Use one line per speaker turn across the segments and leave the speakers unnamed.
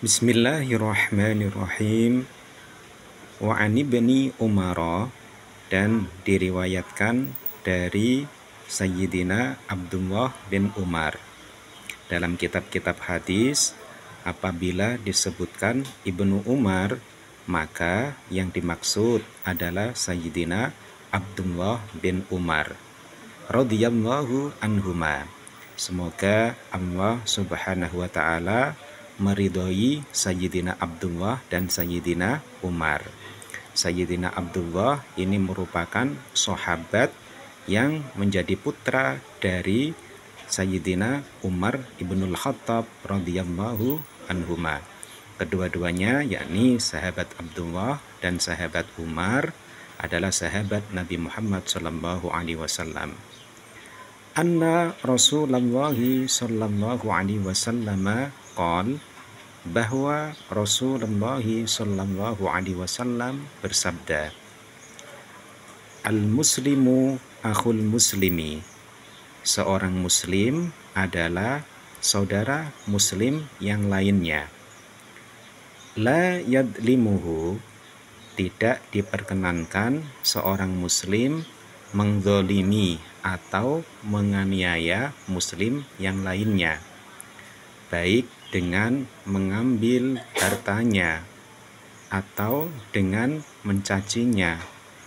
Bismillahirrahmanirrahim. Wa an ibni Umar, dan diriwayatkan dari Sayyidina Abdullah bin Umar. Dalam kitab-kitab hadis, apabila disebutkan Ibnu Umar, maka yang dimaksud adalah Sayyidina Abdullah bin Umar radhiyallahu anhuma. Semoga Allah Subhanahu wa taala meridhoi Sayyidina Abdullah dan Sayyidina Umar. Sayyidina Abdullah ini merupakan sahabat yang menjadi putra dari Sayyidina Umar ibnul Khattab radhiyallahu anhuma. Kedua-duanya yakni sahabat Abdullah dan sahabat Umar adalah sahabat Nabi Muhammad sallallahu alaihi wasallam. Anna Rasulullah sallallahu alaihi wasallam qol, bahwa Rasulullah sallallahu alaihi wasallam bersabda, al-muslimu akhul muslimi, seorang muslim adalah saudara muslim yang lainnya. La yadlimuhu, tidak diperkenankan seorang muslim mengzolimi atau menganiaya muslim yang lainnya, baik dengan mengambil hartanya atau dengan mencacinya.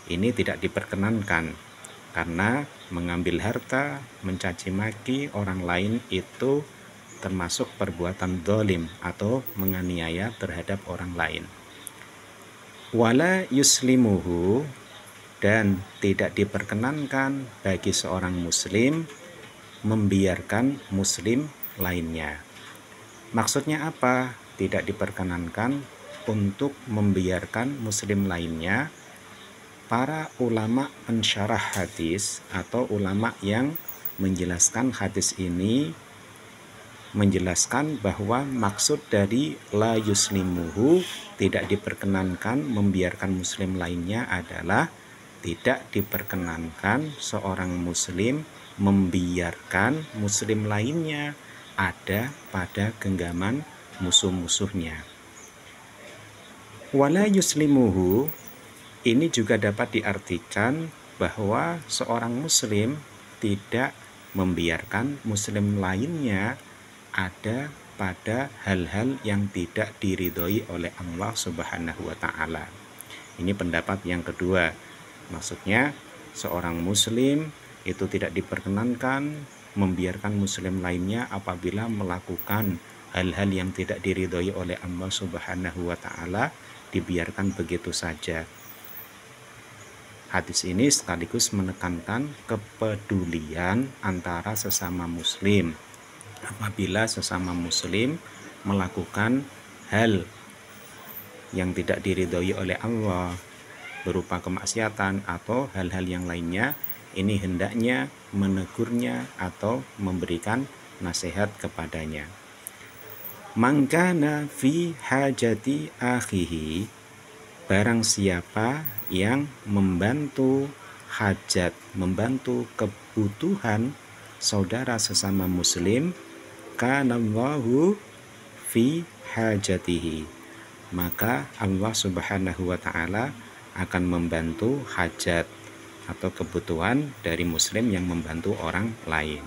Ini tidak diperkenankan, karena mengambil harta, mencaci maki orang lain itu termasuk perbuatan zalim atau menganiaya terhadap orang lain. Wala yuslimuhu, dan tidak diperkenankan bagi seorang muslim membiarkan muslim lainnya. Maksudnya apa? Tidak diperkenankan untuk membiarkan muslim lainnya. Para ulama pensyarah hadis atau ulama yang menjelaskan hadis ini menjelaskan bahwa maksud dari la yuslimuhu, tidak diperkenankan membiarkan muslim lainnya, adalah tidak diperkenankan seorang muslim membiarkan muslim lainnya ada pada genggaman musuh-musuhnya. Wala yuslimuhu, ini juga dapat diartikan bahwa seorang muslim tidak membiarkan muslim lainnya ada pada hal-hal yang tidak diridhoi oleh Allah Subhanahu wa taala. Ini pendapat yang kedua. Maksudnya seorang muslim itu tidak diperkenankan membiarkan muslim lainnya apabila melakukan hal-hal yang tidak diridhoi oleh Allah Subhanahu wa taala, dibiarkan begitu saja. Hadis ini sekaligus menekankan kepedulian antara sesama muslim. Apabila sesama muslim melakukan hal yang tidak diridhoi oleh Allah berupa kemaksiatan atau hal-hal yang lainnya, ini hendaknya menegurnya atau memberikan nasihat kepadanya. Mangkana fi hajati akhihi, barang siapa yang membantu hajat, membantu kebutuhan saudara sesama muslim, kanallahu fi hajatihi, maka Allah Subhanahu wa taala akan membantu hajat atau kebutuhan dari muslim yang membantu orang lain.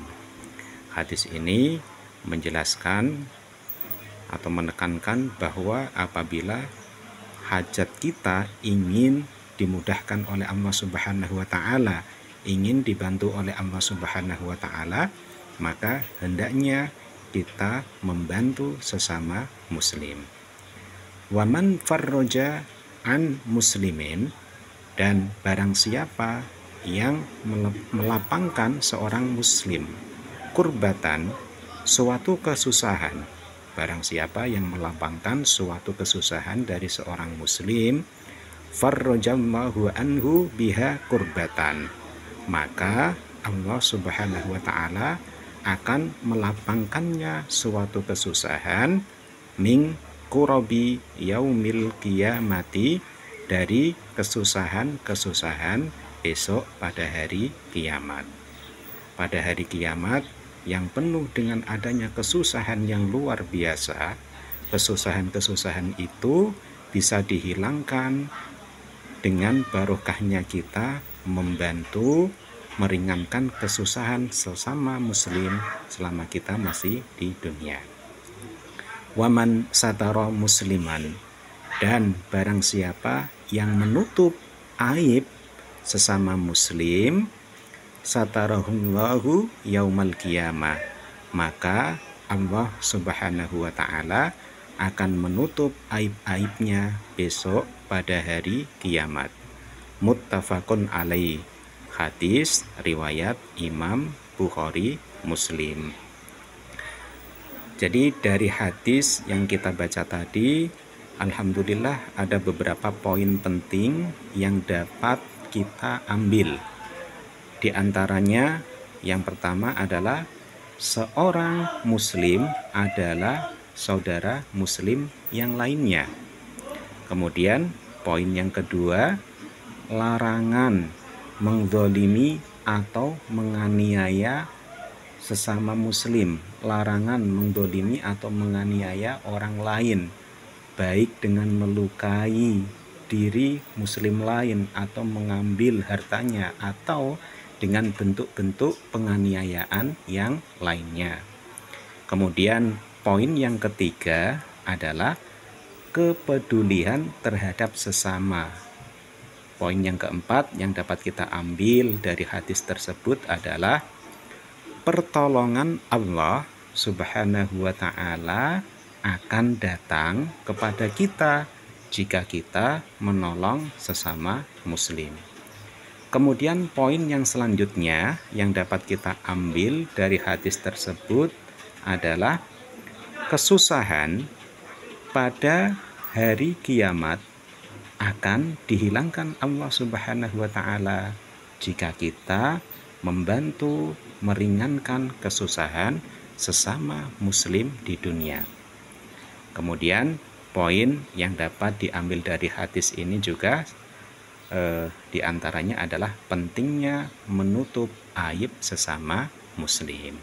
Hadis ini menjelaskan atau menekankan bahwa apabila hajat kita ingin dimudahkan oleh Allah Subhanahu wa taala, ingin dibantu oleh Allah Subhanahu wa taala, maka hendaknya kita membantu sesama muslim. Wa man farroja an muslimin, dan barang siapa yang melapangkan seorang muslim kurbatan, suatu kesusahan, barang siapa yang melapangkan suatu kesusahan dari seorang muslim, farrojallahu anhu biha kurbatan, maka Allah Subhanahu wa taala akan melapangkannya suatu kesusahan min kurobi yaumil qiyamati, dari kesusahan-kesusahan besok pada hari kiamat. Pada hari kiamat yang penuh dengan adanya kesusahan yang luar biasa, kesusahan-kesusahan itu bisa dihilangkan dengan barokahnya kita membantu meringankan kesusahan sesama muslim selama kita masih di dunia. Waman satara musliman, dan barang siapa yang menutup aib sesama muslim, satarahullahu yaumal qiyamah, maka Allah subhanahu wa ta'ala akan menutup aib-aibnya besok pada hari kiamat. Muttafaqun alaih, hadis riwayat Imam Bukhari Muslim. Jadi dari hadis yang kita baca tadi, alhamdulillah ada beberapa poin penting yang dapat kita ambil. Di antaranya yang pertama adalah seorang muslim adalah saudara muslim yang lainnya. Kemudian poin yang kedua, larangan mengzalimi atau menganiaya sesama muslim. Larangan mengzalimi atau menganiaya orang lain, baik dengan melukai diri muslim lain atau mengambil hartanya atau dengan bentuk-bentuk penganiayaan yang lainnya. Kemudian poin yang ketiga adalah kepedulian terhadap sesama. Poin yang keempat yang dapat kita ambil dari hadis tersebut adalah pertolongan Allah subhanahu wa ta'ala akan datang kepada kita jika kita menolong sesama muslim. Kemudian poin yang selanjutnya yang dapat kita ambil dari hadis tersebut adalah kesusahan pada hari kiamat akan dihilangkan Allah subhanahu wa ta'ala jika kita membantu meringankan kesusahan sesama muslim di dunia. Kemudian poin yang dapat diambil dari hadis ini juga diantaranya adalah pentingnya menutup aib sesama muslim.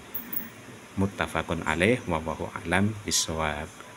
Muttafaqun alaih wa wallahu a'lam bishawab.